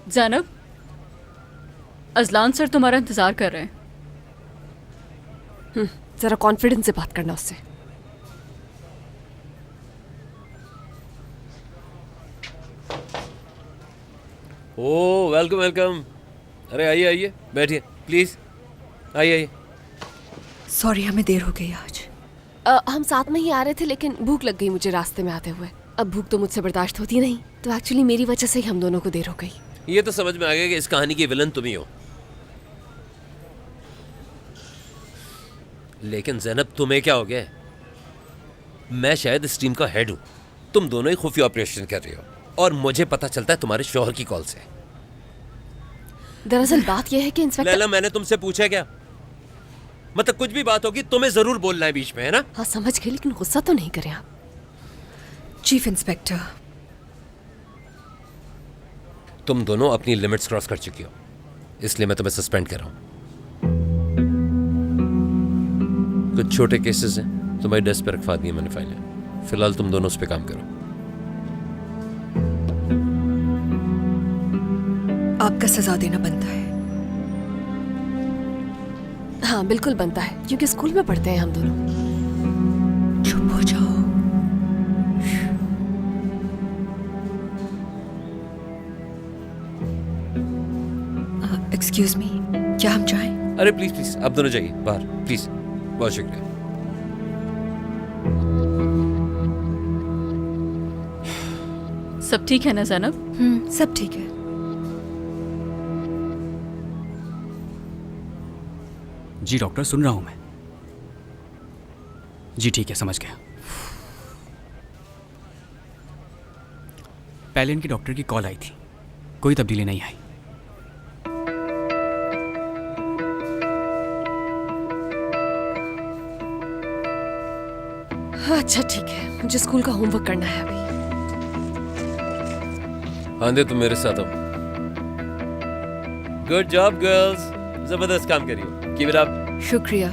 Zainab, Azlan sir तुम्हारा इंतजार कर रहे हैं। जरा कॉन्फिडेंस से बात करना उससे। ओ वेलकम वेलकम। अरे आइए आइए, बैठिए प्लीज, आइए आइए। सॉरी, हमें देर हो गई आज। हम साथ में ही आ रहे थे, लेकिन भूख लग गई मुझे रास्ते में आते हुए। अब भूख तो मुझसे बर्दाश्त होती नहीं, तो एक्चुअली मेरी वजह से ही हम दोनों को देर हो गई। ये तो समझ में आ गया कि इस कहानी की विलन तुम ही हो, लेकिन ज़ैनब तुम्हें क्या हो गया? मैं शायद इस टीम का हेड हूं, तुम दोनों ही खुफिया ऑपरेशन कर रहे हो और मुझे पता चलता है तुम्हारे शौहर की कॉल से। दरअसल बात यह है कि इंस्पेक्टर। लैला, मैंने तुमसे पूछा क्या? मतलब कुछ भी बात होगी तुम्हें जरूर बोलना है बीच में, है ना? हाँ समझ गए, लेकिन गुस्सा तो नहीं करें आप। चीफ इंस्पेक्टर, तुम दोनों अपनी लिमिट्स क्रॉस कर चुकी हो, इसलिए मैं तुम्हें सस्पेंड कर रहा हूं। कुछ छोटे केसेस हैं, तुम्हारी डेस्क पर रखवा दिए मैंने फाइलें। फिलहाल तुम दोनों उस पर काम करो। आपका सजा देना बनता है। हाँ बिल्कुल बनता है, क्योंकि स्कूल में पढ़ते हैं हम दोनों। चुप हो जाओ। एक्सक्यूज मी, क्या हम जाएं? अरे प्लीज प्लीज, आप दोनों जाइए बाहर प्लीज। बहुत शुक्रिया। सब ठीक है ना ज़ैनब? सब ठीक है। जी डॉक्टर, सुन रहा हूं मैं। जी ठीक है, समझ गया। पहले इनकी डॉक्टर की कॉल आई थी, कोई तब्दीली नहीं आई। हाँ अच्छा ठीक है, मुझे स्कूल का होमवर्क करना है अभी। आंदे तुम मेरे साथ आओ। गुड जॉब गर्ल्स, जबरदस्त काम करिए। Keep it up. शुक्रिया।